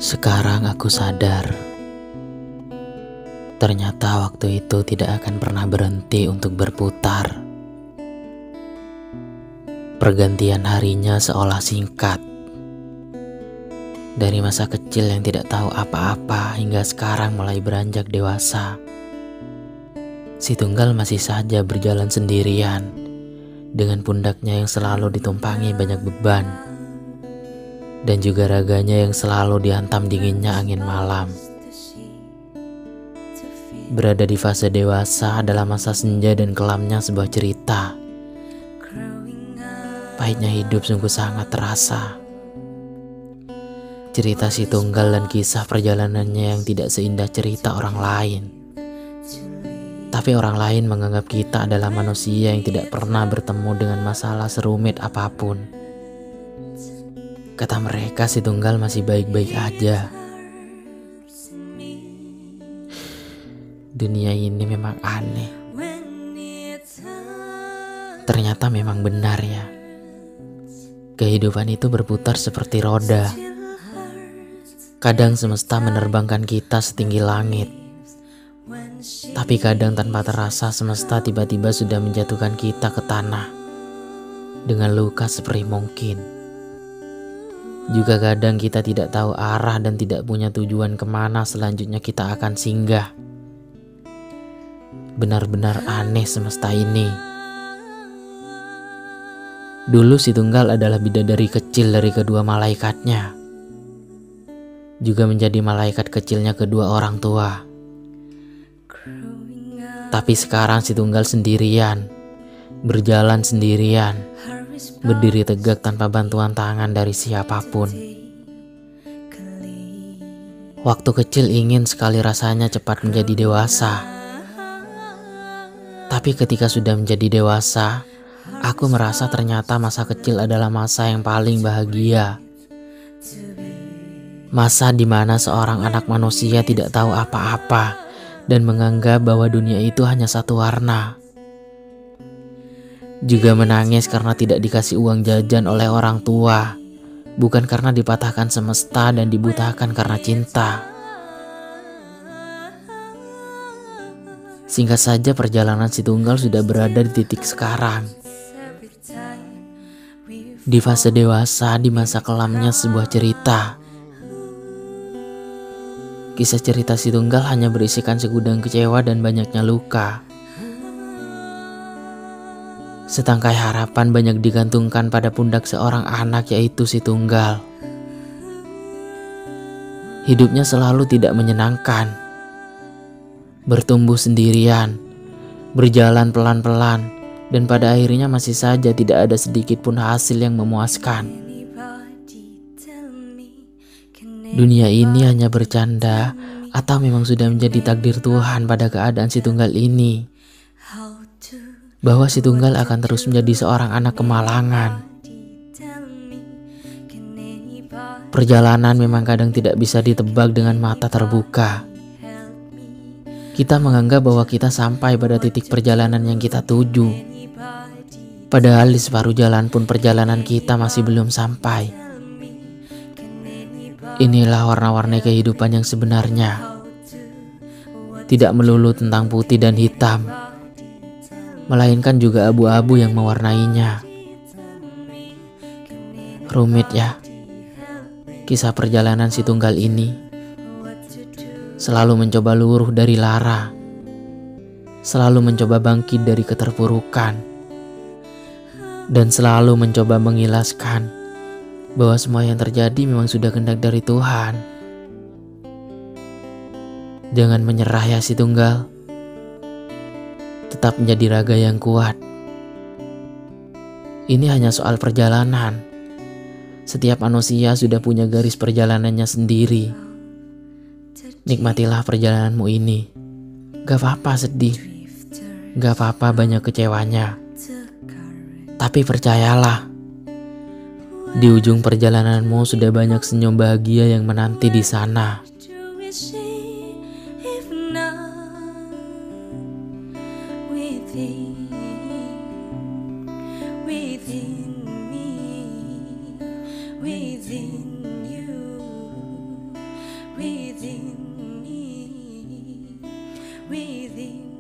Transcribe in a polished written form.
Sekarang aku sadar, ternyata waktu itu tidak akan pernah berhenti untuk berputar. Pergantian harinya seolah singkat. Dari masa kecil yang tidak tahu apa-apa hingga sekarang mulai beranjak dewasa. Si tunggal masih saja berjalan sendirian, dengan pundaknya yang selalu ditumpangi banyak beban, dan juga raganya yang selalu dihantam dinginnya angin malam. Berada di fase dewasa adalah masa senja dan kelamnya sebuah cerita. Pahitnya hidup sungguh sangat terasa. Cerita si tunggal dan kisah perjalanannya yang tidak seindah cerita orang lain. Tapi orang lain menganggap kita adalah manusia yang tidak pernah bertemu dengan masalah serumit apapun. Kata mereka si tunggal masih baik-baik aja. Dunia ini memang aneh. Ternyata memang benar ya. Kehidupan itu berputar seperti roda. Kadang semesta menerbangkan kita setinggi langit. Tapi kadang tanpa terasa semesta tiba-tiba sudah menjatuhkan kita ke tanah dengan luka seperti mungkin. Juga kadang kita tidak tahu arah dan tidak punya tujuan kemana selanjutnya kita akan singgah. Benar-benar aneh semesta ini. Dulu si tunggal adalah bidadari kecil dari kedua malaikatnya, juga menjadi malaikat kecilnya kedua orang tua. Tapi sekarang si tunggal sendirian, berjalan sendirian, berdiri tegak tanpa bantuan tangan dari siapapun. Waktu kecil ingin sekali rasanya cepat menjadi dewasa. Tapi ketika sudah menjadi dewasa, aku merasa ternyata masa kecil adalah masa yang paling bahagia. Masa di mana seorang anak manusia tidak tahu apa-apa dan menganggap bahwa dunia itu hanya satu warna. Juga menangis karena tidak dikasih uang jajan oleh orang tua, bukan karena dipatahkan semesta dan dibutakan karena cinta. Singkat saja perjalanan si tunggal sudah berada di titik sekarang. Di fase dewasa, di masa kelamnya sebuah cerita. Kisah cerita si tunggal hanya berisikan segudang kecewa dan banyaknya luka. Setangkai harapan banyak digantungkan pada pundak seorang anak, yaitu si tunggal. Hidupnya selalu tidak menyenangkan. Bertumbuh sendirian, berjalan pelan-pelan, dan pada akhirnya masih saja tidak ada sedikit pun hasil yang memuaskan. Dunia ini hanya bercanda atau memang sudah menjadi takdir Tuhan pada keadaan si tunggal ini, bahwa si tunggal akan terus menjadi seorang anak kemalangan. Perjalanan memang kadang tidak bisa ditebak dengan mata terbuka. Kita menganggap bahwa kita sampai pada titik perjalanan yang kita tuju, padahal di separuh jalan pun perjalanan kita masih belum sampai. Inilah warna-warni kehidupan yang sebenarnya. Tidak melulu tentang putih dan hitam, melainkan juga abu-abu yang mewarnainya. Rumit ya, kisah perjalanan si tunggal ini. Selalu mencoba luruh dari lara, selalu mencoba bangkit dari keterpurukan, dan selalu mencoba mengilaskan bahwa semua yang terjadi memang sudah kehendak dari Tuhan. Jangan menyerah ya si tunggal. Tetap menjadi raga yang kuat. Ini hanya soal perjalanan. Setiap manusia sudah punya garis perjalanannya sendiri. Nikmatilah perjalananmu ini. Gak apa-apa sedih, gak apa-apa banyak kecewanya. Tapi percayalah, di ujung perjalananmu sudah banyak senyum bahagia yang menanti di sana. within me, within